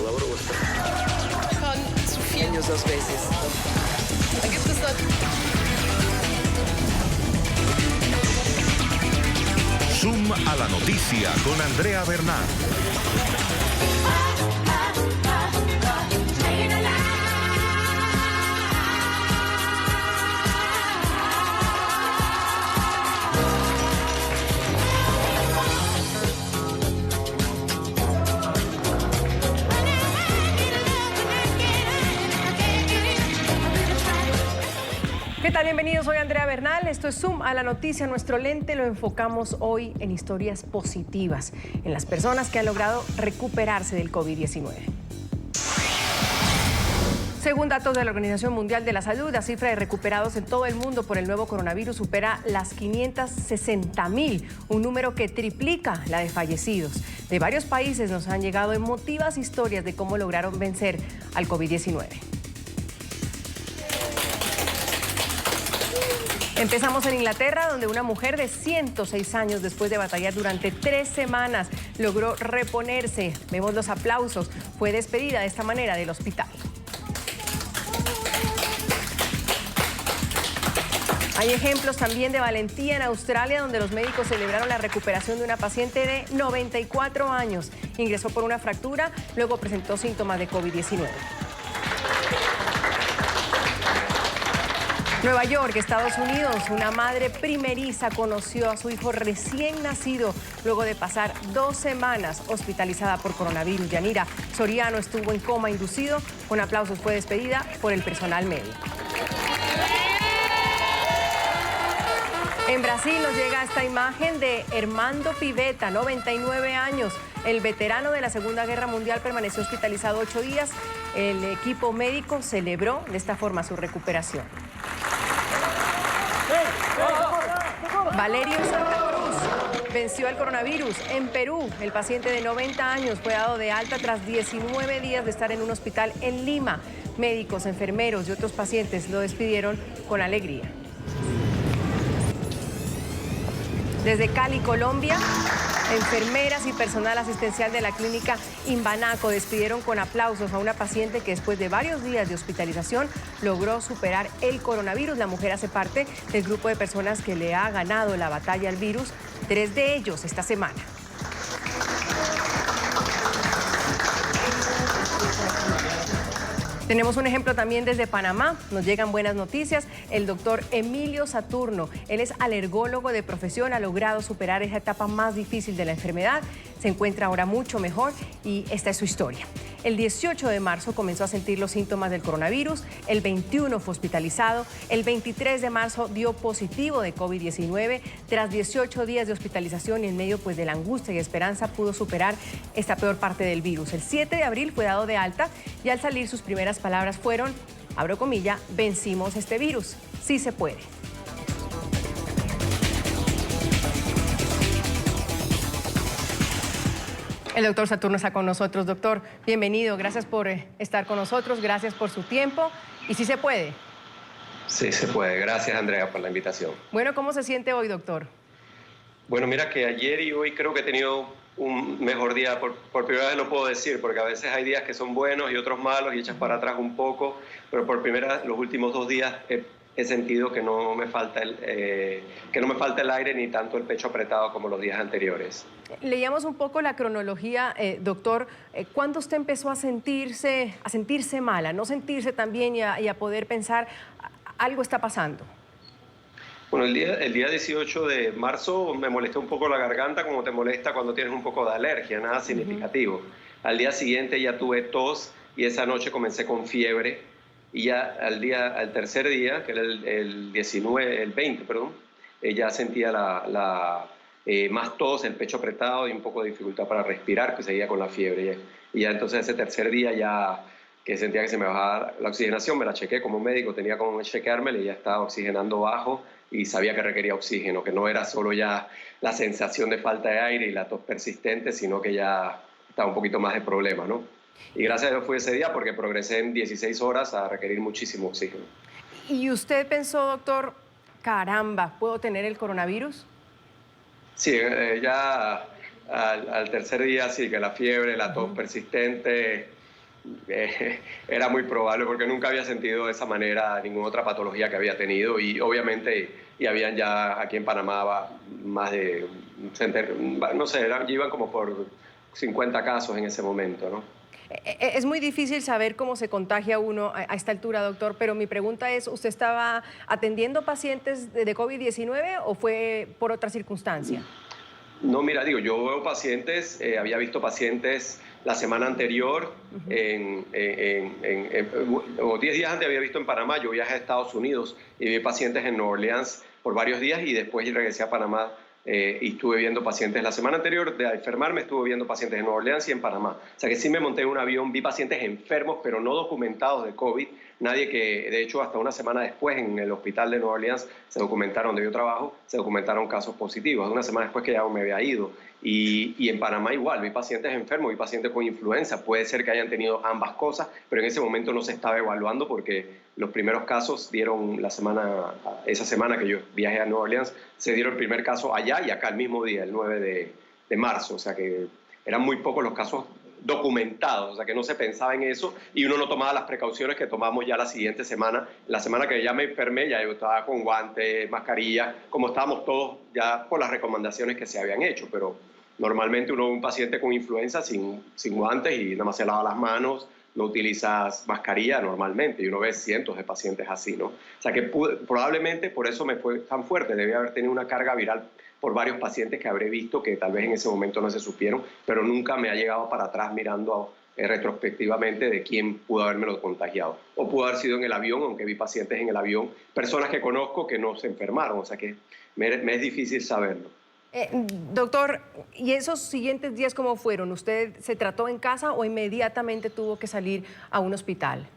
Laura Oster. Con Sofía. Años 2 veces. Da gibt es dort. Zoom a la noticia con Andrea Bernal. ¿Qué tal? Bienvenidos, soy Andrea Bernal, esto es Zoom a la noticia. Nuestro lente lo enfocamos hoy en historias positivas, en las personas que han logrado recuperarse del COVID-19. Según datos de la Organización Mundial de la Salud, la cifra de recuperados en todo el mundo por el nuevo coronavirus supera las 560,000, un número que triplica la de fallecidos. De varios países nos han llegado emotivas historias de cómo lograron vencer al COVID-19. Empezamos en Inglaterra, donde una mujer de 106 años, después de batallar durante 3 semanas, logró reponerse. Vemos los aplausos. Fue despedida de esta manera del hospital. Hay ejemplos también de valentía en Australia, donde los médicos celebraron la recuperación de una paciente de 94 años. Ingresó por una fractura, luego presentó síntomas de COVID-19. Nueva York, Estados Unidos, una madre primeriza conoció a su hijo recién nacido luego de pasar 2 semanas hospitalizada por coronavirus. Yanira Soriano estuvo en coma inducido. Con aplausos fue despedida por el personal médico. En Brasil nos llega esta imagen de Armando Pivetta, 99 años. El veterano de la Segunda Guerra Mundial permaneció hospitalizado 8 días. El equipo médico celebró de esta forma su recuperación. Valerio Santa Cruz venció el coronavirus. En Perú, el paciente de 90 años fue dado de alta tras 19 días de estar en un hospital en Lima. Médicos, enfermeros y otros pacientes lo despidieron con alegría. Desde Cali, Colombia, enfermeras y personal asistencial de la clínica Imbanaco despidieron con aplausos a una paciente que después de varios días de hospitalización logró superar el coronavirus. La mujer hace parte del grupo de personas que le ha ganado la batalla al virus, 3 de ellos esta semana. Tenemos un ejemplo también desde Panamá. Nos llegan buenas noticias. El doctor Emilio Saturno, él es alergólogo de profesión, ha logrado superar esa etapa más difícil de la enfermedad. Se encuentra ahora mucho mejor y esta es su historia. El 18 de marzo comenzó a sentir los síntomas del coronavirus. El 21 fue hospitalizado. El 23 de marzo dio positivo de COVID-19. Tras 18 días de hospitalización y en medio de la angustia y esperanza pudo superar esta peor parte del virus. El 7 de abril fue dado de alta y al salir sus primeras palabras fueron, abro comilla, vencimos este virus. Sí se puede. El doctor Saturno está con nosotros. Doctor, bienvenido. Gracias por estar con nosotros. Gracias por su tiempo. ¿Y sí se puede? Sí se puede. Gracias, Andrea, por la invitación. Bueno, ¿cómo se siente hoy, doctor? Bueno, mira que ayer y hoy creo que he tenido un mejor día. Por primera vez lo puedo decir, porque a veces hay días que son buenos y otros malos y echas para atrás un poco. Pero por primera vez, los últimos 2 días he sentido que no me falta el aire ni tanto el pecho apretado como los días anteriores. Leíamos un poco la cronología, doctor. ¿Cuándo usted empezó a sentirse mal, a no sentirse tan bien y a poder pensar algo está pasando? Bueno, el día 18 de marzo me molestó un poco la garganta, como te molesta cuando tienes un poco de alergia, nada significativo. Al día siguiente ya tuve tos y esa noche comencé con fiebre. Y ya al tercer día, que era el 20, ya sentía más tos, el pecho apretado y un poco de dificultad para respirar, que seguía con la fiebre. Y ya entonces ese tercer día ya que sentía que se me bajaba la oxigenación, me la chequé como médico, tenía como chequeármela y ya estaba oxigenando bajo y sabía que requería oxígeno, que no era solo ya la sensación de falta de aire y la tos persistente, sino que ya estaba un poquito más de problema, ¿no? Y gracias a Dios fue ese día porque progresé en 16 horas a requerir muchísimo oxígeno. ¿Y usted pensó, doctor, caramba, ¿puedo tener el coronavirus? Sí, ya al tercer día sí, que la fiebre, la tos persistente, era muy probable porque nunca había sentido de esa manera ninguna otra patología que había tenido y obviamente habían ya aquí en Panamá más de, no sé, iban como por 50 casos en ese momento, ¿no? Es muy difícil saber cómo se contagia uno a esta altura, doctor, pero mi pregunta es, ¿usted estaba atendiendo pacientes de COVID-19 o fue por otra circunstancia? No, mira, digo, yo veo pacientes, había visto pacientes la semana anterior, o 10 días antes había visto en Panamá, yo viajé a Estados Unidos y vi pacientes en Nueva Orleans por varios días y después regresé a Panamá y estuve viendo pacientes. La semana anterior de enfermarme estuve viendo pacientes en Nueva Orleans y en Panamá. O sea que sí me monté en un avión, vi pacientes enfermos pero no documentados de COVID. Nadie que, de hecho, hasta una semana después en el hospital de Nueva Orleans se documentaron, donde yo trabajo, se documentaron casos positivos. Una semana después que ya me había ido. Y en Panamá igual, vi pacientes enfermos, vi pacientes con influenza. Puede ser que hayan tenido ambas cosas, pero en ese momento no se estaba evaluando porque los primeros casos dieron esa semana que yo viajé a Nueva Orleans, se dieron el primer caso allá y acá el mismo día, el 9 de marzo. O sea que eran muy pocos los casos documentados, o sea que no se pensaba en eso y uno no tomaba las precauciones que tomamos ya la siguiente semana. La semana que ya me enfermé, ya yo estaba con guantes, mascarilla, como estábamos todos ya por las recomendaciones que se habían hecho, pero normalmente uno ve un paciente con influenza sin guantes y nada más se lava las manos, no utilizas mascarilla normalmente y uno ve cientos de pacientes así, ¿no? O sea que probablemente por eso me fue tan fuerte, debía haber tenido una carga viral por varios pacientes que habré visto que tal vez en ese momento no se supieron, pero nunca me ha llegado para atrás mirando retrospectivamente de quién pudo habérmelo contagiado. O pudo haber sido en el avión, aunque vi pacientes en el avión, personas que conozco que no se enfermaron, o sea que me es difícil saberlo. Doctor, ¿y esos siguientes días cómo fueron? ¿Usted se trató en casa o inmediatamente tuvo que salir a un hospital?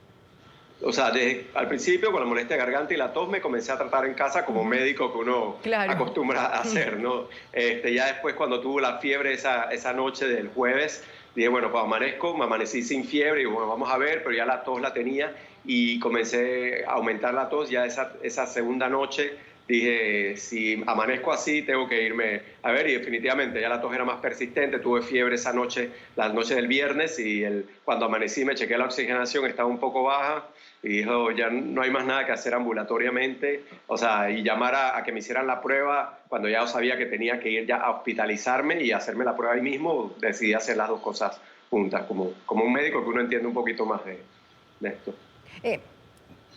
O sea, al principio con la molestia de garganta y la tos me comencé a tratar en casa como médico que uno acostumbra a hacer, ¿no? Ya después cuando tuve la fiebre esa noche del jueves, dije, bueno, pues me amanecí sin fiebre y bueno, vamos a ver, pero ya la tos la tenía y comencé a aumentar la tos ya esa segunda noche. Dije, si amanezco así, tengo que irme a ver, y definitivamente ya la tos era más persistente, tuve fiebre esa noche, la noche del viernes, y cuando amanecí me chequeé la oxigenación, estaba un poco baja, y dijo, ya no hay más nada que hacer ambulatoriamente, o sea, y llamar a que me hicieran la prueba, cuando ya sabía que tenía que ir ya a hospitalizarme y hacerme la prueba ahí mismo, decidí hacer las dos cosas juntas, como un médico que uno entiende un poquito más de esto.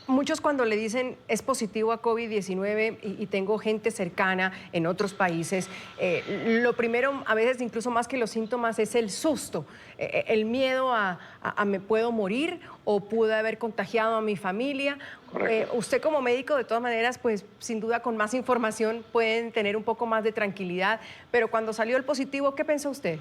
Muchos cuando le dicen es positivo a COVID-19 y tengo gente cercana en otros países, lo primero, a veces incluso más que los síntomas, es el susto, el miedo a me puedo morir o pude haber contagiado a mi familia. Usted como médico, de todas maneras, pues sin duda con más información pueden tener un poco más de tranquilidad, pero cuando salió el positivo, ¿qué pensó usted?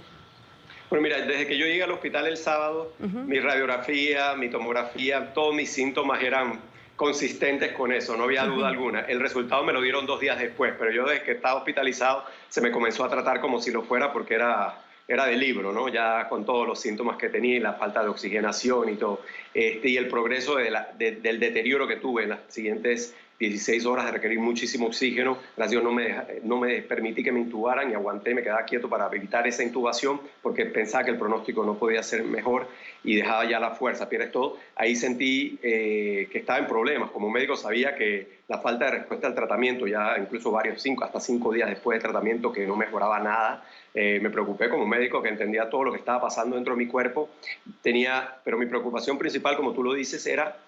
Bueno, mira, desde que yo llegué al hospital el sábado, mi radiografía, mi tomografía, todos mis síntomas eran consistentes con eso, no había duda alguna. El resultado me lo dieron 2 días después, pero yo desde que estaba hospitalizado se me comenzó a tratar como si lo fuera porque era de libro, ¿no? Ya con todos los síntomas que tenía y la falta de oxigenación y todo. Y el progreso del deterioro que tuve en las siguientes 16 horas de requerir muchísimo oxígeno. Gracias a Dios no me permití que me intubaran y aguanté, me quedaba quieto para evitar esa intubación porque pensaba que el pronóstico no podía ser mejor y dejaba ya la fuerza, pierdes todo. Ahí sentí que estaba en problemas. Como médico sabía que la falta de respuesta al tratamiento, ya incluso hasta 5 días después del tratamiento, que no mejoraba nada, me preocupé como médico que entendía todo lo que estaba pasando dentro de mi cuerpo. Pero mi preocupación principal, como tú lo dices, era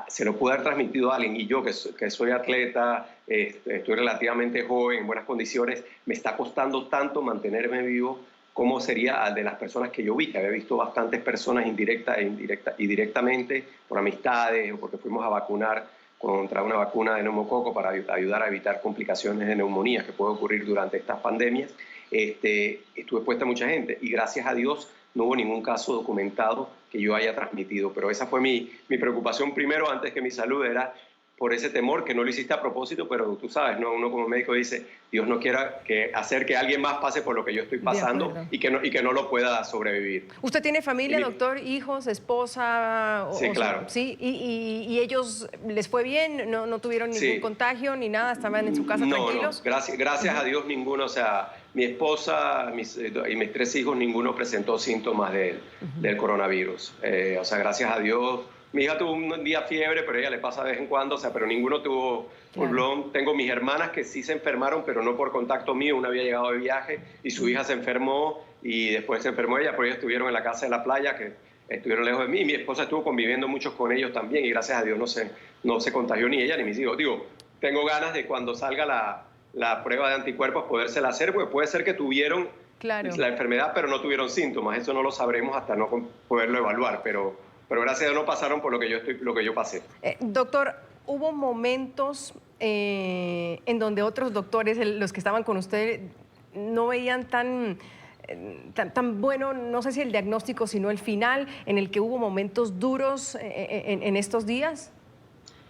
se lo pude haber transmitido a alguien y yo que soy atleta, estoy relativamente joven, en buenas condiciones, me está costando tanto mantenerme vivo como sería de las personas que yo vi, que había visto bastantes personas indirecta y directamente por amistades o porque fuimos a vacunar contra una vacuna de neumococo para ayudar a evitar complicaciones de neumonía que puede ocurrir durante estas pandemias. Estuve expuesta a mucha gente y gracias a Dios no hubo ningún caso documentado que yo haya transmitido, pero esa fue mi preocupación primero antes que mi salud, era por ese temor que no lo hiciste a propósito, pero tú sabes, ¿no? Uno como médico dice, Dios no quiera hacer que alguien más pase por lo que yo estoy pasando y que no lo pueda sobrevivir. ¿Usted tiene familia, doctor, hijos, esposa? Sí, claro. ¿Sí? ¿Y ellos les fue bien? ¿No tuvieron ningún contagio ni nada? ¿Estaban en su casa tranquilos? No, gracias a Dios ninguno, o sea, Mi esposa y mis 3 hijos, ninguno presentó síntomas del coronavirus. O sea, gracias a Dios. Mi hija tuvo un día fiebre, pero ella le pasa de vez en cuando, o sea, pero ninguno tuvo full blown. Tengo mis hermanas que sí se enfermaron, pero no por contacto mío. Una había llegado de viaje y su hija se enfermó y después se enfermó ella, pero ellos estuvieron en la casa de la playa, que estuvieron lejos de mí. Y mi esposa estuvo conviviendo muchos con ellos también y gracias a Dios no se contagió ni ella ni mis hijos. Digo, tengo ganas de cuando salga la prueba de anticuerpos podérsela hacer, porque puede ser que tuvieron la enfermedad, pero no tuvieron síntomas. Eso no lo sabremos hasta no poderlo evaluar, pero gracias a Dios no pasaron por lo que yo pasé. Doctor, ¿hubo momentos en donde otros doctores, los que estaban con usted, no veían tan bueno, no sé si el diagnóstico, sino el final, en el que hubo momentos duros en estos días?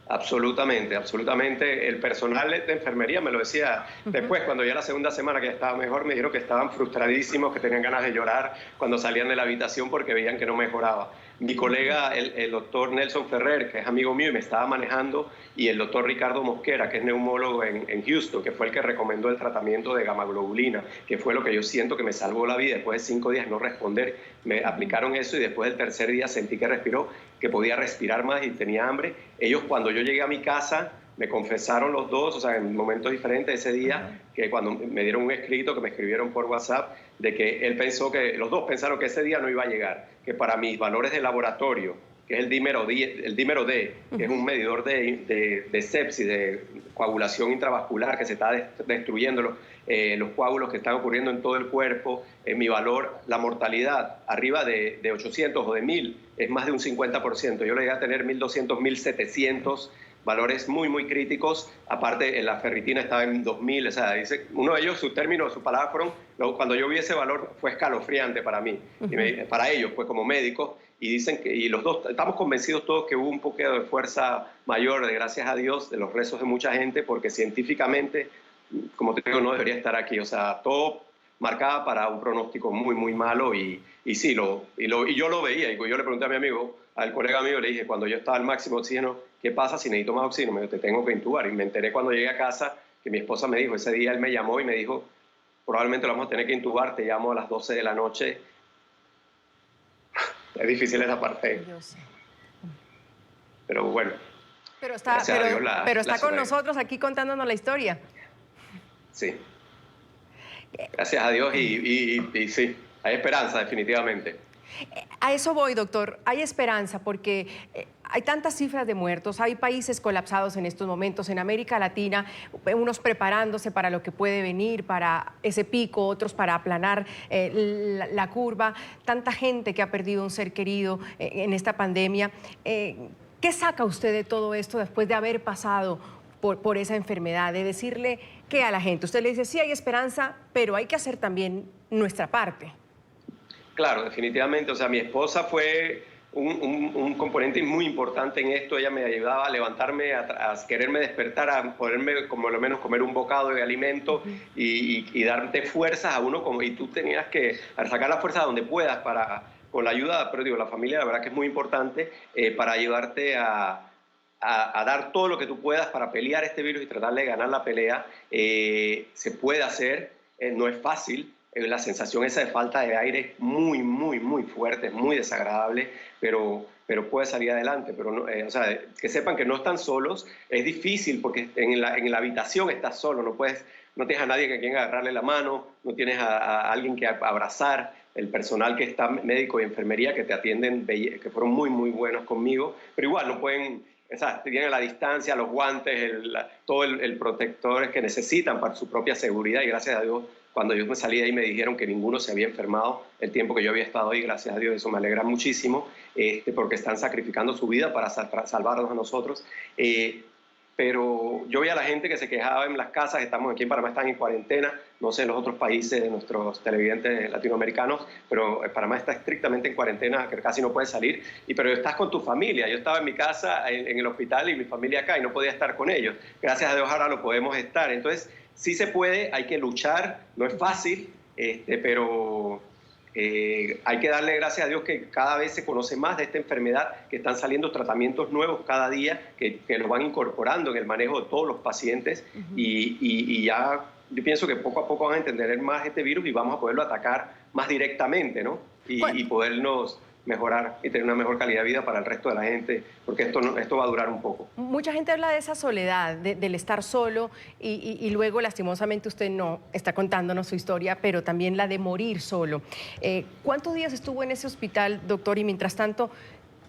Absolutamente, absolutamente. El personal de enfermería me lo decía después, cuando ya la segunda semana que ya estaba mejor, me dijeron que estaban frustradísimos, que tenían ganas de llorar cuando salían de la habitación porque veían que no mejoraba. Mi colega, el doctor Nelson Ferrer, que es amigo mío y me estaba manejando, y el doctor Ricardo Mosquera, que es neumólogo en Houston, que fue el que recomendó el tratamiento de gamaglobulina, que fue lo que yo siento que me salvó la vida. Después de 5 días no responder, me aplicaron eso y después del tercer día sentí que respiró, que podía respirar más y tenía hambre. Ellos, cuando yo llegué a mi casa, me confesaron los dos, o sea, en momentos diferentes ese día, que cuando me dieron un escrito, que me escribieron por WhatsApp, de que los dos pensaron que ese día no iba a llegar, que para mis valores de laboratorio, que es el dímero D, que es un medidor de sepsis, de coagulación intravascular, que se está destruyendo los coágulos que están ocurriendo en todo el cuerpo, mi valor, la mortalidad, arriba de 800 o de 1000, es más de un 50%. Yo llegué a tener 1200, 1700, valores muy, muy críticos. Aparte, la ferritina estaba en 2000. O sea, dice, uno de ellos, sus términos, sus palabras fueron, cuando yo vi ese valor, fue escalofriante para mí, para ellos, pues como médicos. Y dicen que, y los dos, estamos convencidos todos que hubo un poquito de fuerza mayor, gracias a Dios, de los rezos de mucha gente, porque científicamente, como te digo, no debería estar aquí. O sea, todo marcaba para un pronóstico muy, muy malo. Y sí, y yo lo veía. Y yo le pregunté a mi amigo, al colega mío, le dije, cuando yo estaba al máximo oxígeno, ¿qué pasa si necesito más oxígeno? Me dijo, te tengo que intubar. Y me enteré cuando llegué a casa que mi esposa me dijo, ese día él me llamó y me dijo, probablemente lo vamos a tener que intubar, te llamo a las 12 de la noche. Es difícil esa parte. Pero bueno. Pero está con nosotros aquí contándonos la historia. Sí. Gracias a Dios y sí, hay esperanza definitivamente. A eso voy, doctor. Hay esperanza porque hay tantas cifras de muertos, hay países colapsados en estos momentos, en América Latina, unos preparándose para lo que puede venir, para ese pico, otros para aplanar la curva, tanta gente que ha perdido un ser querido en esta pandemia. ¿Qué saca usted de todo esto después de haber pasado por esa enfermedad, de decirle qué a la gente? Usted le dice, sí hay esperanza, pero hay que hacer también nuestra parte. Claro, definitivamente. O sea, mi esposa fue un componente muy importante en esto. Ella me ayudaba a levantarme, a quererme despertar, a poderme, como lo menos, comer un bocado de alimento y darte fuerzas a uno. Y tú tenías que sacar la fuerza donde puedas con la ayuda, pero digo, la familia, la verdad que es muy importante para ayudarte a dar todo lo que tú puedas para pelear este virus y tratar de ganar la pelea. Se puede hacer, no es fácil. La sensación esa de falta de aire es muy, muy, muy fuerte, es muy desagradable, pero puede salir adelante. Pero no, o sea, que sepan que no están solos. Es difícil porque en la habitación estás solo, no tienes a nadie que quien agarrarle la mano, no tienes a alguien que abrazar. El personal que está, médico y enfermería, que te atienden, que fueron muy, muy buenos conmigo, pero igual no pueden, o sea, tienen la distancia, los guantes, todo el protector que necesitan para su propia seguridad. Y gracias a Dios, cuando yo me salí de ahí me dijeron que ninguno se había enfermado el tiempo que yo había estado ahí. Gracias a Dios, eso me alegra muchísimo, porque están sacrificando su vida para salvarnos a nosotros. Pero yo veía a la gente que se quejaba en las casas. Estamos aquí en Panamá, están en cuarentena, no sé en los otros países de nuestros televidentes latinoamericanos, pero Panamá está estrictamente en cuarentena, que casi no puedes salir, pero estás con tu familia. Yo estaba en mi casa, en el hospital, y mi familia acá, y no podía estar con ellos. Gracias a Dios ahora lo podemos estar. Entonces, sí se puede, hay que luchar, no es fácil, pero hay que darle gracias a Dios que cada vez se conoce más de esta enfermedad, que están saliendo tratamientos nuevos cada día, que los van incorporando en el manejo de todos los pacientes, y ya yo pienso que poco a poco van a entender más este virus y vamos a poderlo atacar más directamente, ¿no? Y podernos mejorar y tener una mejor calidad de vida para el resto de la gente, porque esto va a durar un poco. Mucha gente habla de esa soledad, del estar solo y luego, lastimosamente, usted no está contándonos su historia, pero también la de morir solo. ¿Cuántos días estuvo en ese hospital, doctor? Y mientras tanto,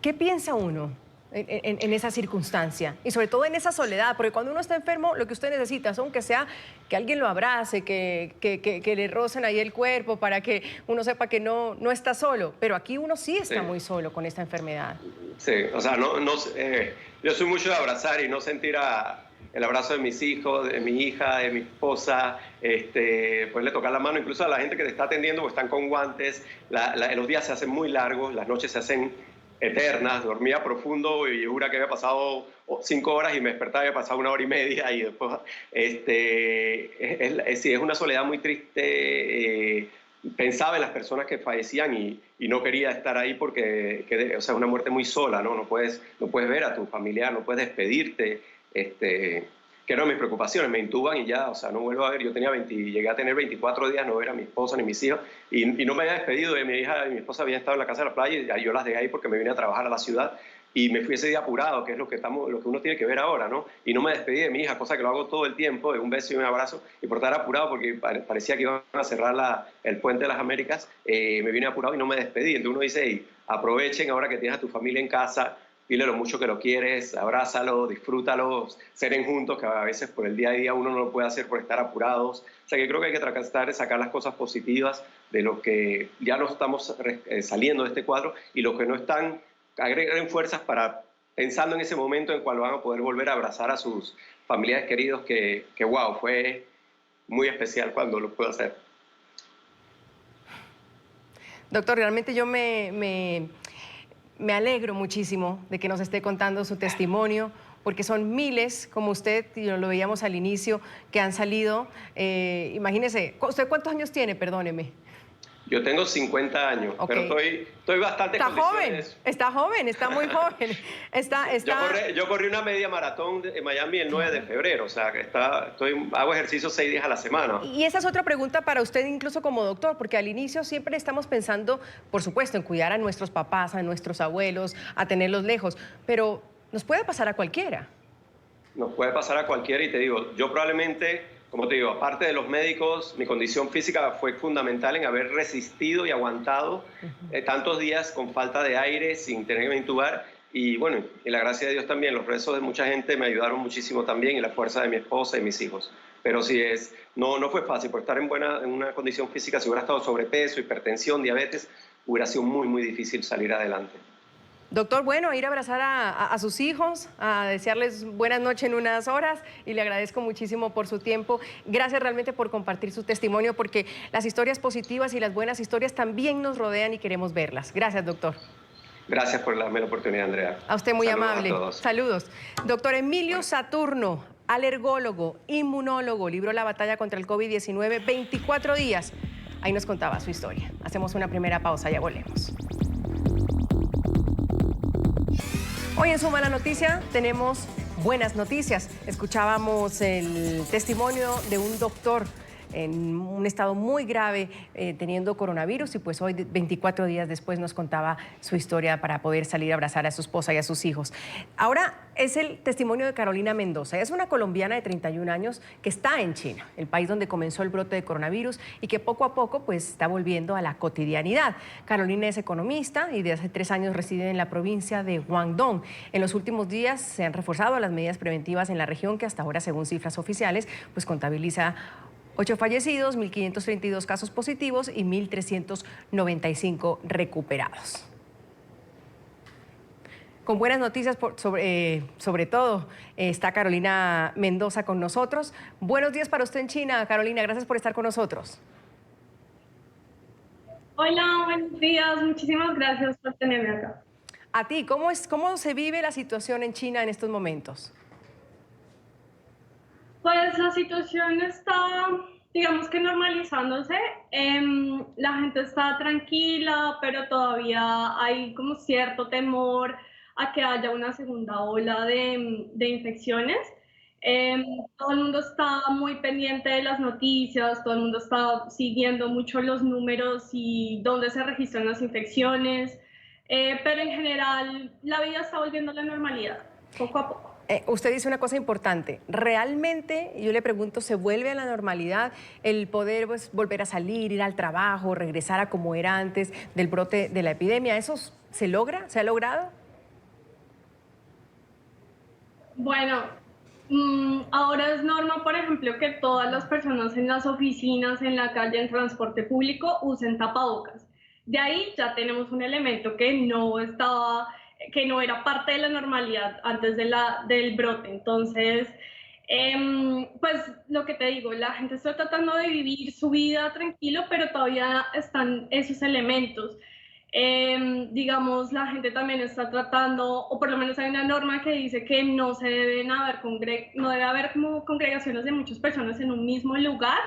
¿qué piensa uno en esa circunstancia? Y sobre todo en esa soledad, porque cuando uno está enfermo, lo que usted necesita es, aunque sea que alguien lo abrace, que le rocen ahí el cuerpo para que uno sepa que no está solo. Pero aquí uno sí está muy solo con esta enfermedad. Sí, o sea, yo soy mucho de abrazar y no sentir el abrazo de mis hijos, de mi hija, de mi esposa, poderle tocar la mano, incluso a la gente que te está atendiendo, pues están con guantes, los días se hacen muy largos, las noches se hacen eternas, dormía profundo y jura que había pasado 5 horas y me despertaba y había pasado 1 hora y media y después, sí, es una soledad muy triste. Pensaba en las personas que fallecían y no quería estar ahí porque, o sea, es una muerte muy sola, ¿no? No puedes ver a tu familiar, no puedes despedirte, que eran mis preocupaciones, me intuban y ya, o sea, no vuelvo a ver. Yo llegué a tener 24 días, no ver a mi esposa ni mis hijos, y no me había despedido de mi hija y mi esposa. Habían estado en la casa de la playa y yo las dejé ahí porque me vine a trabajar a la ciudad y me fui ese día apurado, que es lo que uno tiene que ver ahora, ¿no? Y no me despedí de mi hija, cosa que lo hago todo el tiempo, de un beso y un abrazo, y por estar apurado porque parecía que iban a cerrar el puente de las Américas, me vine apurado y no me despedí. Entonces uno dice, hey, aprovechen ahora que tienes a tu familia en casa, dile lo mucho que lo quieres, abrázalo, disfrútalo, cenen juntos, que a veces por el día a día uno no lo puede hacer por estar apurados. O sea, que creo que hay que tratar de sacar las cosas positivas de lo que ya no estamos saliendo de este cuadro, y los que no están, agreguen fuerzas pensando en ese momento en cual van a poder volver a abrazar a sus familiares queridos, que wow, fue muy especial cuando lo pude hacer. Doctor, realmente yo me alegro muchísimo de que nos esté contando su testimonio, porque son miles, como usted, y lo veíamos al inicio, que han salido. Imagínese, ¿usted cuántos años tiene? Perdóneme. Yo tengo 50 años, Okay. pero estoy bastante Está joven, está muy joven. Yo corrí una media maratón en Miami el 9 de febrero, o sea, que hago ejercicio 6 días a la semana. Y esa es otra pregunta para usted, incluso como doctor, porque al inicio siempre estamos pensando, por supuesto, en cuidar a nuestros papás, a nuestros abuelos, a tenerlos lejos, pero nos puede pasar a cualquiera. Nos puede pasar a cualquiera, y te digo, yo probablemente, como te digo, aparte de los médicos, mi condición física fue fundamental en haber resistido y aguantado tantos días con falta de aire, sin tener que intubar. Y bueno, y la gracia de Dios también, los rezos de mucha gente me ayudaron muchísimo también, y la fuerza de mi esposa y mis hijos. Pero sí no fue fácil, por estar en una condición física. Si hubiera estado sobrepeso, hipertensión, diabetes, hubiera sido muy, muy difícil salir adelante. Doctor, bueno, ir a abrazar a sus hijos, a desearles buenas noches en unas horas, y le agradezco muchísimo por su tiempo. Gracias realmente por compartir su testimonio, porque las historias positivas y las buenas historias también nos rodean y queremos verlas. Gracias, doctor. Gracias por darme la oportunidad, Andrea. A usted muy Saludos amable. A todos. Saludos. Doctor Emilio Saturno, alergólogo, inmunólogo, libró la batalla contra el COVID-19 24 días. Ahí nos contaba su historia. Hacemos una primera pausa, ya volvemos. Hoy en Su Mala Noticia tenemos buenas noticias. Escuchábamos el testimonio de un doctor en un estado muy grave teniendo coronavirus, y pues hoy, 24 días después, nos contaba su historia para poder salir a abrazar a su esposa y a sus hijos. Ahora es el testimonio de Carolina Mendoza. Es una colombiana de 31 años que está en China, el país donde comenzó el brote de coronavirus y que poco a poco pues está volviendo a la cotidianidad. Carolina es economista y de hace 3 años reside en la provincia de Guangdong. En los últimos días se han reforzado las medidas preventivas en la región, que hasta ahora, según cifras oficiales, pues contabiliza 8 fallecidos, 1.532 casos positivos y 1.395 recuperados. Con buenas noticias, sobre todo, está Carolina Mendoza con nosotros. Buenos días para usted en China, Carolina. Gracias por estar con nosotros. Hola, buenos días. Muchísimas gracias por tenerme acá. A ti, ¿cómo se vive la situación en China en estos momentos? Pues la situación está, digamos que normalizándose. La gente está tranquila, pero todavía hay como cierto temor a que haya una segunda ola de infecciones. Todo el mundo está muy pendiente de las noticias, todo el mundo está siguiendo mucho los números y dónde se registran las infecciones, pero en general la vida está volviendo a la normalidad, poco a poco. Usted dice una cosa importante. ¿Realmente, yo le pregunto, se vuelve a la normalidad el poder pues, volver a salir, ir al trabajo, regresar a como era antes del brote de la epidemia? ¿Eso se logra? ¿Se ha logrado? Bueno, ahora es norma, por ejemplo, que todas las personas en las oficinas, en la calle, en transporte público, usen tapabocas. De ahí ya tenemos un elemento que no era parte de la normalidad antes del brote. Entonces, pues lo que te digo, la gente está tratando de vivir su vida tranquilo, pero todavía están esos elementos. Digamos, la gente también está tratando, o por lo menos hay una norma que dice que no debe haber como congregaciones de muchas personas en un mismo lugar.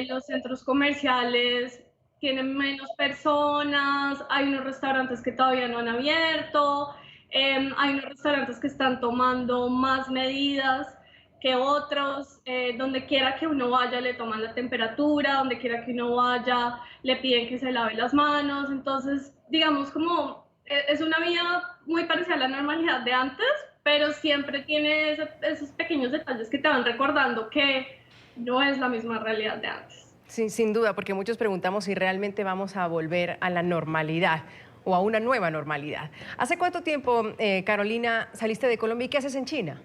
Los centros comerciales tienen menos personas, hay unos restaurantes que todavía no han abierto, hay unos restaurantes que están tomando más medidas que otros, donde quiera que uno vaya le toman la temperatura, donde quiera que uno vaya le piden que se lave las manos. Entonces, digamos, como es una vida muy parecida a la normalidad de antes, pero siempre tiene esos pequeños detalles que te van recordando que no es la misma realidad de antes. Sí, sin duda, porque muchos preguntamos si realmente vamos a volver a la normalidad o a una nueva normalidad. ¿Hace cuánto tiempo, Carolina, saliste de Colombia y qué haces en China?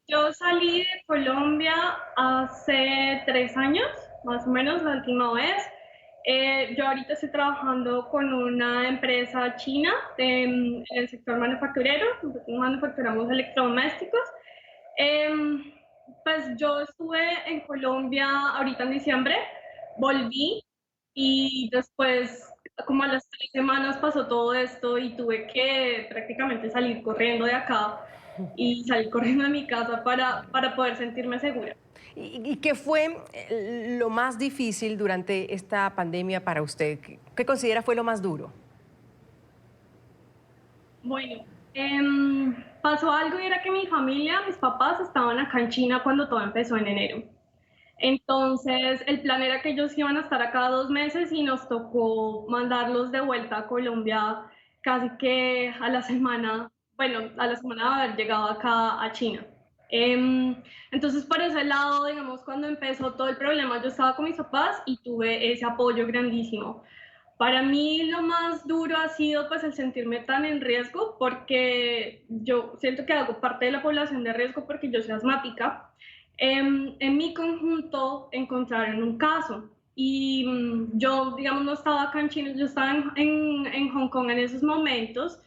Yo salí de Colombia hace 3 años, más o menos, la última vez. Yo ahorita estoy trabajando con una empresa china en el sector manufacturero, manufacturamos electrodomésticos. Pues yo estuve en Colombia ahorita en diciembre, volví y después, como a las 3 semanas pasó todo esto y tuve que prácticamente salir corriendo de acá y salir corriendo de mi casa para poder sentirme segura. ¿Y qué fue lo más difícil durante esta pandemia para usted? ¿Qué considera fue lo más duro? Bueno, pasó algo y era que mi familia, mis papás estaban acá en China cuando todo empezó en enero. Entonces, el plan era que ellos iban a estar acá 2 meses y nos tocó mandarlos de vuelta a Colombia casi que a la semana, bueno, a la semana de haber llegado acá a China. Entonces, por ese lado, digamos, cuando empezó todo el problema, yo estaba con mis papás y tuve ese apoyo grandísimo. Para mí lo más duro ha sido pues el sentirme tan en riesgo porque yo siento que hago parte de la población de riesgo porque yo soy asmática. En mi conjunto encontraron un caso y yo, digamos, no estaba acá en China, yo estaba en Hong Kong en esos momentos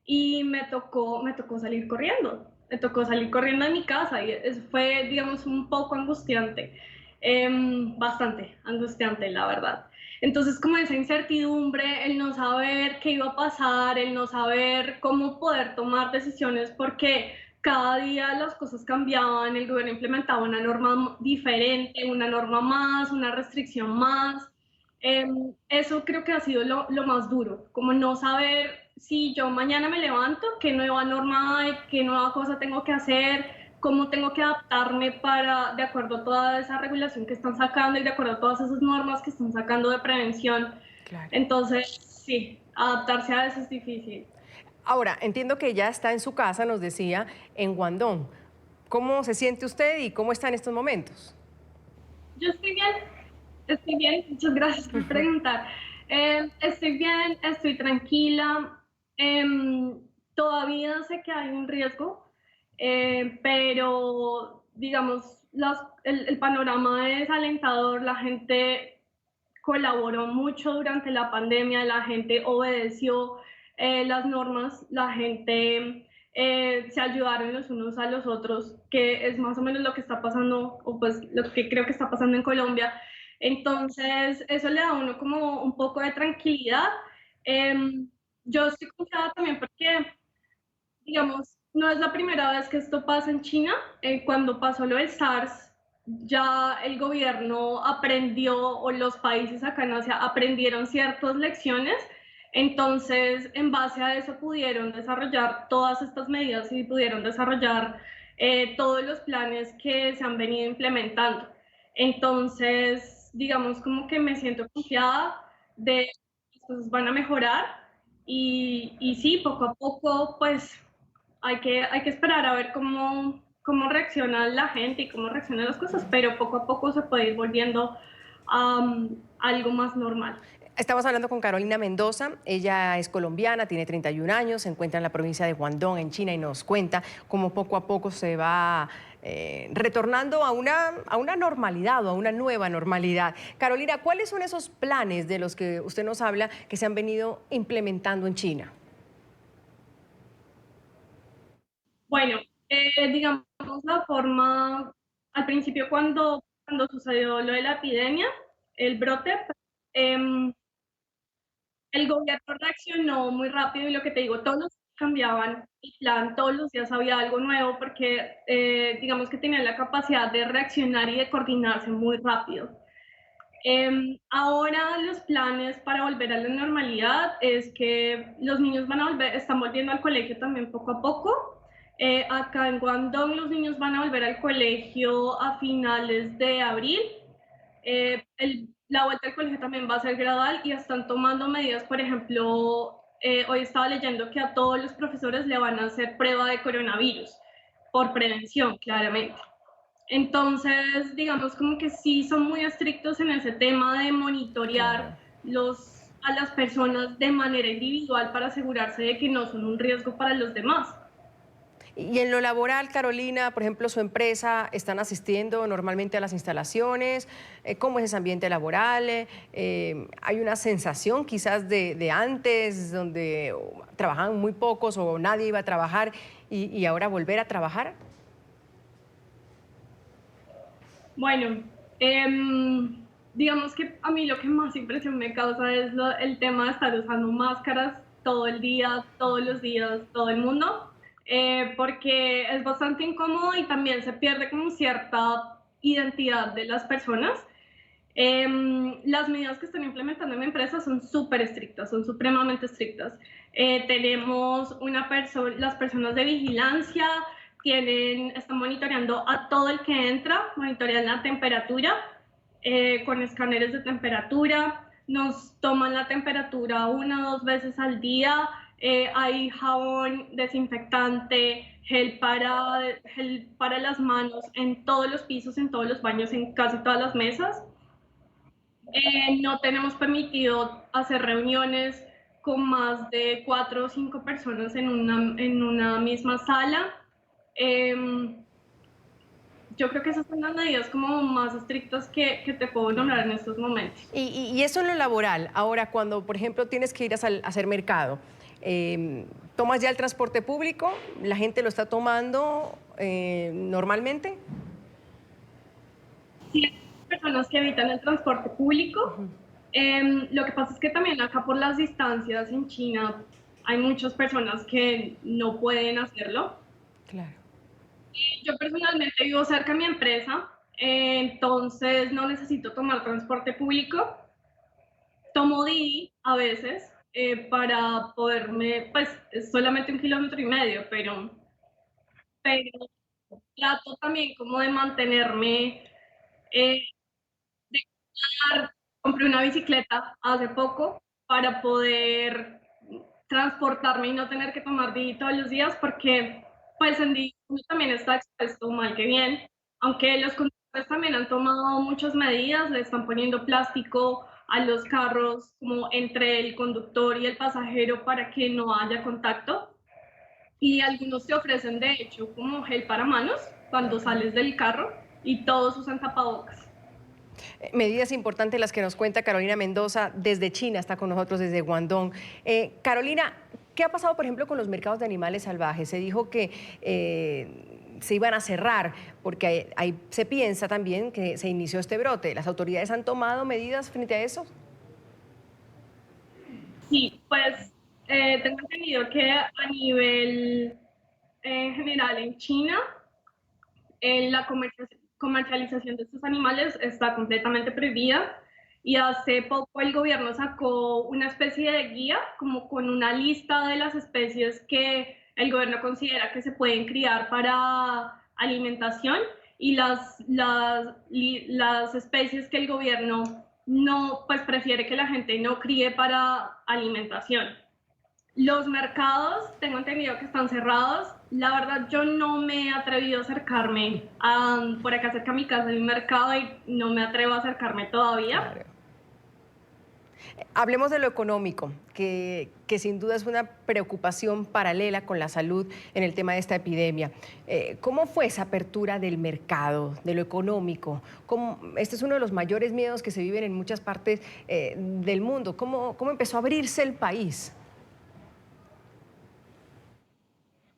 y me tocó salir corriendo. Me tocó salir corriendo de mi casa y eso fue, digamos, un poco angustiante, bastante angustiante, la verdad. Entonces, como esa incertidumbre, el no saber qué iba a pasar, el no saber cómo poder tomar decisiones, porque cada día las cosas cambiaban, el gobierno implementaba una norma diferente, una norma más, una restricción más. Eso creo que ha sido lo más duro, como no saber si yo mañana me levanto, qué nueva norma hay, qué nueva cosa tengo que hacer, cómo tengo que adaptarme de acuerdo a toda esa regulación que están sacando y de acuerdo a todas esas normas que están sacando de prevención. Claro. Entonces, sí, adaptarse a eso es difícil. Ahora, entiendo que ya está en su casa, nos decía, en Guangdong. ¿Cómo se siente usted y cómo está en estos momentos? Yo estoy bien, muchas gracias por preguntar. Estoy bien, estoy tranquila. Todavía sé que hay un riesgo, pero digamos, el panorama es alentador. La gente colaboró mucho durante la pandemia, la gente obedeció las normas, la gente se ayudaron los unos a los otros, que es más o menos lo que está pasando, o pues lo que creo que está pasando en Colombia. Entonces, eso le da a uno como un poco de tranquilidad. Yo estoy confiada también porque, digamos, no es la primera vez que esto pasa en China. Cuando pasó lo del SARS, ya el gobierno aprendió, o los países acá en Asia aprendieron ciertas lecciones. Entonces, en base a eso pudieron desarrollar todas estas medidas y pudieron desarrollar todos los planes que se han venido implementando. Entonces, digamos como que me siento confiada de que las cosas van a mejorar y sí, poco a poco, pues hay que esperar a ver cómo reacciona la gente y cómo reaccionan las cosas, pero poco a poco se puede ir volviendo algo más normal. Estamos hablando con Carolina Mendoza, ella es colombiana, tiene 31 años, se encuentra en la provincia de Guangdong, en China, y nos cuenta cómo poco a poco se va retornando a una normalidad o a una nueva normalidad. Carolina, ¿cuáles son esos planes de los que usted nos habla que se han venido implementando en China? Bueno, digamos la forma, al principio cuando sucedió lo de la epidemia, el brote, em, el gobierno reaccionó muy rápido y lo que te digo, todos los días cambiaban el plan, todos los días había algo nuevo porque digamos que tenían la capacidad de reaccionar y de coordinarse muy rápido. Ahora los planes para volver a la normalidad es que los niños están volviendo al colegio también poco a poco. Acá en Guangdong los niños van a volver al colegio a finales de abril. La vuelta al colegio también va a ser gradual y están tomando medidas, por ejemplo, hoy estaba leyendo que a todos los profesores le van a hacer prueba de coronavirus, por prevención, claramente. Entonces, digamos como que sí son muy estrictos en ese tema de monitorear a las personas de manera individual para asegurarse de que no son un riesgo para los demás. Y en lo laboral, Carolina, por ejemplo, su empresa, ¿están asistiendo normalmente a las instalaciones? ¿Cómo es ese ambiente laboral? ¿Hay una sensación quizás de antes, donde trabajaban muy pocos o nadie iba a trabajar y ahora volver a trabajar? Bueno, digamos que a mí lo que más impresión me causa es el tema de estar usando máscaras todo el día, todos los días, todo el mundo. Porque es bastante incómodo y también se pierde como cierta identidad de las personas. Las medidas que están implementando en mi empresa son súper estrictas, son supremamente estrictas. Tenemos las personas de vigilancia, están monitoreando a todo el que entra, monitorean la temperatura con escáneres de temperatura, nos toman la temperatura 1 o 2 veces al día. Hay jabón, desinfectante, gel para las manos en todos los pisos, en todos los baños, en casi todas las mesas. No tenemos permitido hacer reuniones con más de 4 o 5 personas en una misma sala. Yo creo que esas son las medidas como más estrictas que te puedo nombrar en estos momentos. Y eso en lo laboral. Ahora, cuando, por ejemplo, tienes que ir a hacer mercado, ¿tomas ya el transporte público? ¿La gente lo está tomando normalmente? Sí, hay personas que evitan el transporte público. Lo que pasa es que también acá por las distancias en China hay muchas personas que no pueden hacerlo. Claro. Yo personalmente vivo cerca de mi empresa, entonces no necesito tomar transporte público. Tomo Didi a veces para poderme, pues es solamente 1,5 kilómetros, pero trato también como de mantenerme, de compré una bicicleta hace poco para poder transportarme y no tener que tomar Didi todos los días, porque pues en Didi también está expuesto mal que bien, aunque los conductores también han tomado muchas medidas, le están poniendo plástico a los carros como entre el conductor y el pasajero para que no haya contacto, y algunos te ofrecen de hecho como gel para manos cuando sales del carro y todos usan tapabocas. Medidas importantes las que nos cuenta Carolina Mendoza desde China, está con nosotros desde Guangdong. Carolina, ¿qué ha pasado, por ejemplo, con los mercados de animales salvajes? Se dijo que se iban a cerrar porque ahí se piensa también que se inició este brote. ¿Las autoridades han tomado medidas frente a eso? Sí, pues tengo entendido que a nivel general en China la comercialización de estos animales está completamente prohibida y hace poco el gobierno sacó una especie de guía como con una lista de las especies que el gobierno considera que se pueden criar para alimentación y las especies que el gobierno no, pues prefiere que la gente no críe para alimentación. Los mercados, tengo entendido que están cerrados. La verdad, yo no me he atrevido a acercarme por acá cerca de mi casa hay un mercado y no me atrevo a acercarme todavía. Claro. Hablemos de lo económico, que sin duda es una preocupación paralela con la salud en el tema de esta epidemia. ¿Cómo fue esa apertura del mercado, de lo económico? Este es uno de los mayores miedos que se viven en muchas partes del mundo. ¿Cómo empezó a abrirse el país?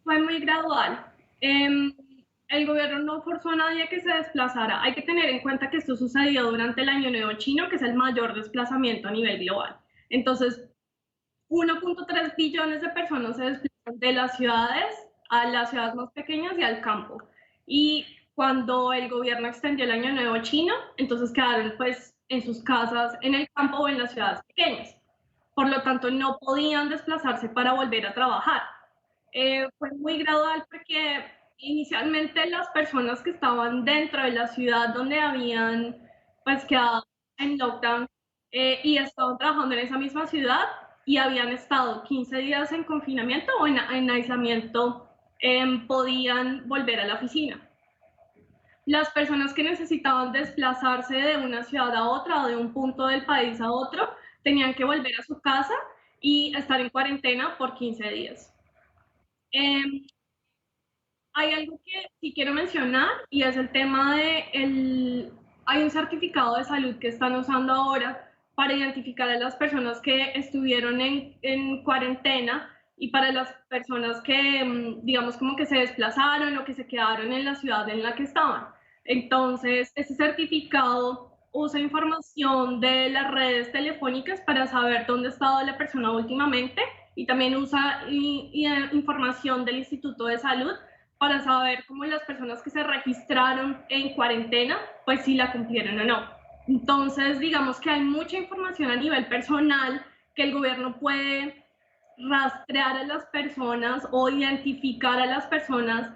Fue muy gradual. El gobierno no forzó a nadie a que se desplazara. Hay que tener en cuenta que esto sucedió durante el Año Nuevo Chino, que es el mayor desplazamiento a nivel global. Entonces, 1.3 billones de personas se desplazan de las ciudades a las ciudades más pequeñas y al campo. Y cuando el gobierno extendió el Año Nuevo Chino, entonces quedaron pues en sus casas, en el campo o en las ciudades pequeñas. Por lo tanto, no podían desplazarse para volver a trabajar. Fue muy gradual porque inicialmente las personas que estaban dentro de la ciudad donde habían pues quedado en lockdown y estaban trabajando en esa misma ciudad y habían estado 15 días en confinamiento o en aislamiento, podían volver a la oficina. Las personas que necesitaban desplazarse de una ciudad a otra o de un punto del país a otro tenían que volver a su casa y estar en cuarentena por 15 días. Hay algo que sí quiero mencionar y es el tema hay un certificado de salud que están usando ahora para identificar a las personas que estuvieron en cuarentena y para las personas que, digamos, como que se desplazaron o que se quedaron en la ciudad en la que estaban. Entonces, ese certificado usa información de las redes telefónicas para saber dónde ha estado la persona últimamente y también usa información del Instituto de Salud para saber cómo las personas que se registraron en cuarentena, pues si la cumplieron o no. Entonces, digamos que hay mucha información a nivel personal que el gobierno puede rastrear a las personas o identificar a las personas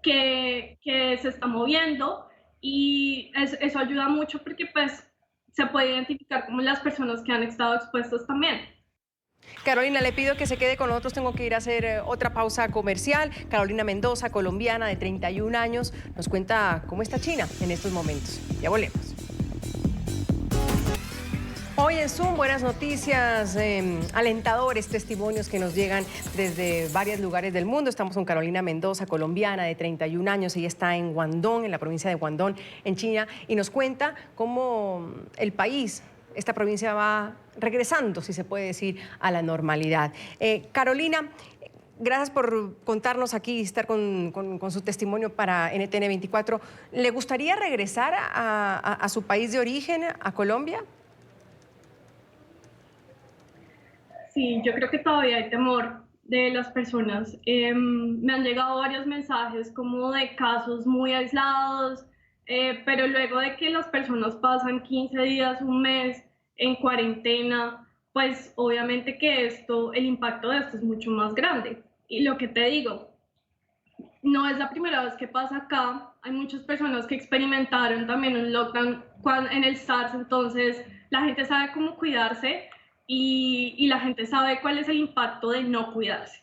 que se están moviendo y eso ayuda mucho porque pues se puede identificar como las personas que han estado expuestas también. Carolina, le pido que se quede con nosotros, tengo que ir a hacer otra pausa comercial. Carolina Mendoza, colombiana de 31 años, nos cuenta cómo está China en estos momentos. Ya volvemos. Hoy en Zoom, buenas noticias, alentadores testimonios que nos llegan desde varios lugares del mundo. Estamos con Carolina Mendoza, colombiana de 31 años. Ella está en Guangdong, en la provincia de Guangdong, en China, y nos cuenta cómo el país, esta provincia va regresando, si se puede decir, a la normalidad. Carolina, gracias por contarnos aquí y estar con su testimonio para NTN 24. ¿Le gustaría regresar a su país de origen, a Colombia? Sí, yo creo que todavía hay temor de las personas. Me han llegado varios mensajes como de casos muy aislados, pero luego de que las personas pasan 15 días, un mes en cuarentena, pues obviamente que el impacto de esto es mucho más grande. Y lo que te digo, no es la primera vez que pasa acá. Hay muchas personas que experimentaron también un lockdown en el SARS, entonces la gente sabe cómo cuidarse y la gente sabe cuál es el impacto de no cuidarse.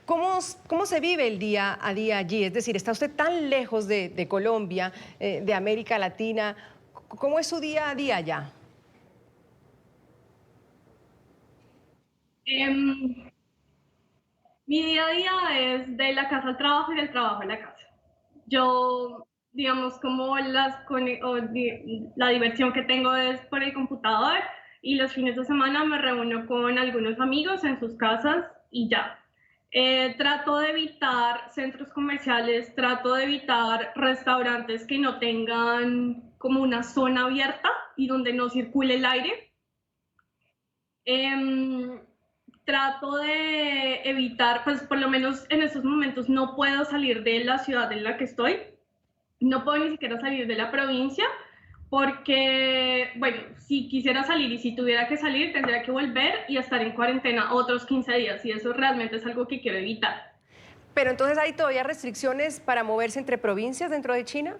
¿Cómo se vive el día a día allí? Es decir, está usted tan lejos de Colombia, de América Latina. ¿Cómo es su día a día allá? Mi día a día es de la casa al trabajo y del trabajo a la casa. Yo, digamos, como la diversión que tengo es por el computador y los fines de semana me reúno con algunos amigos en sus casas y ya. Trato de evitar centros comerciales, trato de evitar restaurantes que no tengan como una zona abierta y donde no circule el aire. Trato de evitar, pues por lo menos en estos momentos no puedo salir de la ciudad en la que estoy, no puedo ni siquiera salir de la provincia porque, bueno, si quisiera salir y si tuviera que salir, tendría que volver y estar en cuarentena otros 15 días, y eso realmente es algo que quiero evitar. Pero entonces, ¿hay todavía restricciones para moverse entre provincias dentro de China?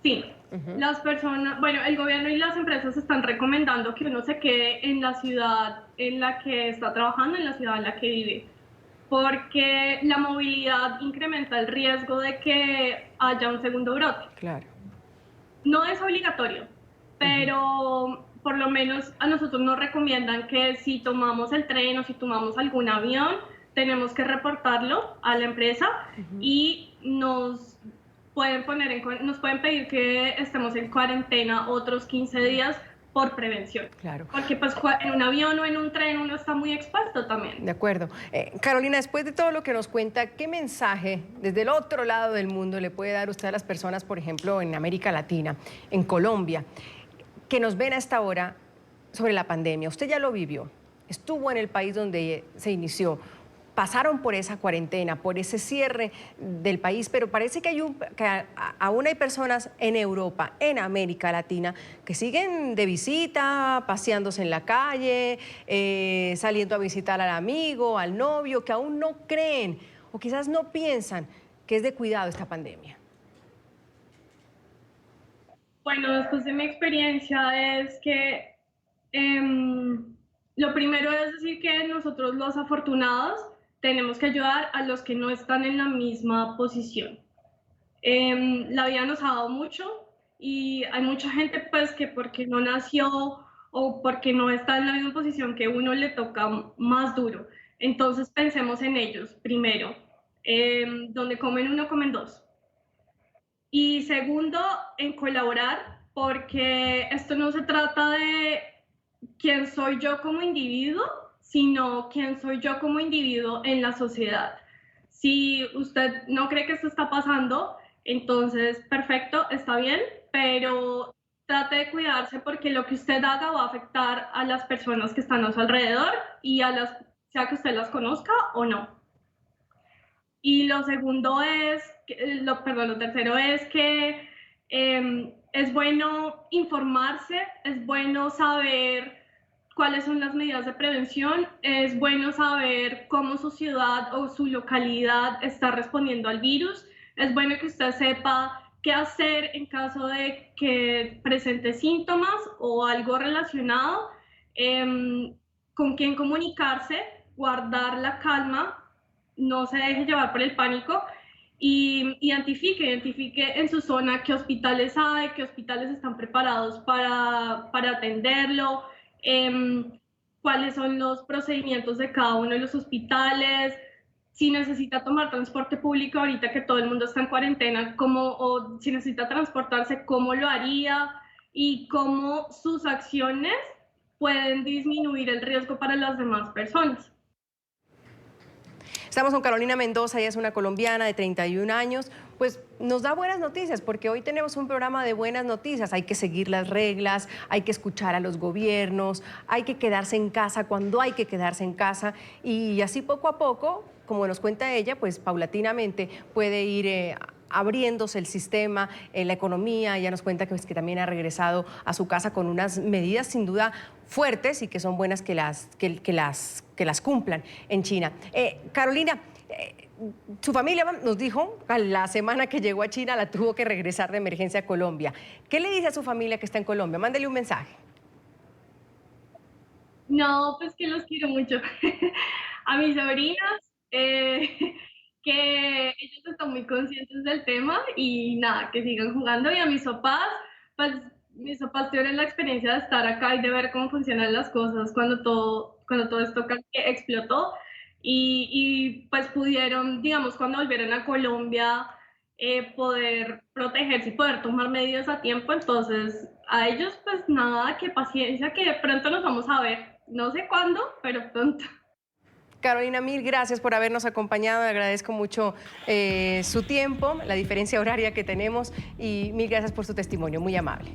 Sí, las personas, bueno, el gobierno y las empresas están recomendando que uno se quede en la ciudad en la que está trabajando, en la ciudad en la que vive, porque la movilidad incrementa el riesgo de que haya un segundo brote. Claro. No es obligatorio, pero por lo menos a nosotros nos recomiendan que si tomamos el tren o si tomamos algún avión, tenemos que reportarlo a la empresa y nos pueden pedir que estemos en cuarentena otros 15 días por prevención. Claro. Porque pues en un avión o en un tren uno está muy expuesto también. De acuerdo. Carolina, después de todo lo que nos cuenta, ¿qué mensaje desde el otro lado del mundo le puede dar usted a las personas, por ejemplo, en América Latina, en Colombia, que nos ven a esta hora sobre la pandemia? Usted ya lo vivió, estuvo en el país donde se inició, pasaron por esa cuarentena, por ese cierre del país, pero parece que aún hay personas en Europa, en América Latina, que siguen de visita, paseándose en la calle, saliendo a visitar al amigo, al novio, que aún no creen o quizás no piensan que es de cuidado esta pandemia. Bueno, después de mi experiencia es que lo primero es decir que nosotros los afortunados tenemos que ayudar a los que no están en la misma posición. La vida nos ha dado mucho y hay mucha gente pues que porque no nació o porque no está en la misma posición que uno le toca más duro. Entonces pensemos en ellos primero. Donde comen uno, comen dos. Y segundo, en colaborar, porque esto no se trata de quién soy yo como individuo, sino quién soy yo como individuo en la sociedad. Si usted no cree que esto está pasando, entonces perfecto, está bien, pero trate de cuidarse porque lo que usted haga va a afectar a las personas que están a su alrededor y sea que usted las conozca o no. Y lo tercero es que es bueno informarse, es bueno saber cuáles son las medidas de prevención, es bueno saber cómo su ciudad o su localidad está respondiendo al virus, es bueno que usted sepa qué hacer en caso de que presente síntomas o algo relacionado, con quién comunicarse, guardar la calma, no se deje llevar por el pánico y identifique en su zona qué hospitales hay, qué hospitales están preparados para atenderlo, cuáles son los procedimientos de cada uno de los hospitales, si necesita tomar transporte público ahorita que todo el mundo está en cuarentena, o si necesita transportarse, cómo lo haría y cómo sus acciones pueden disminuir el riesgo para las demás personas. Estamos con Carolina Mendoza, ella es una colombiana de 31 años, pues nos da buenas noticias porque hoy tenemos un programa de buenas noticias. Hay que seguir las reglas, hay que escuchar a los gobiernos, hay que quedarse en casa cuando hay que quedarse en casa y así poco a poco, como nos cuenta ella, pues paulatinamente puede ir abriéndose el sistema, la economía. Ella nos cuenta que también ha regresado a su casa con unas medidas sin duda fuertes y que son buenas que las cumplan en China. Carolina, su familia nos dijo, a la semana que llegó a China la tuvo que regresar de emergencia a Colombia. ¿Qué le dice a su familia que está en Colombia? Mándele un mensaje. No, pues que los quiero mucho. A mis sobrinas, que ellos están muy conscientes del tema y nada, que sigan jugando. Y a mis papás, pues mis papás tuvieron la experiencia de estar acá y de ver cómo funcionan las cosas cuando todo esto explotó y pues pudieron, digamos, cuando volvieron a Colombia, poder protegerse y poder tomar medidas a tiempo. Entonces a ellos pues nada, que paciencia, que pronto nos vamos a ver, no sé cuándo, pero pronto. Carolina, mil gracias por habernos acompañado, agradezco mucho su tiempo, la diferencia horaria que tenemos y mil gracias por su testimonio, muy amable.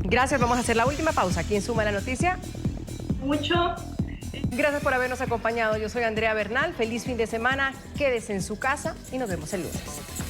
Gracias, vamos a hacer la última pausa aquí en Suma la Noticia. Mucho. Gracias por habernos acompañado, yo soy Andrea Bernal, feliz fin de semana, quédese en su casa y nos vemos el lunes.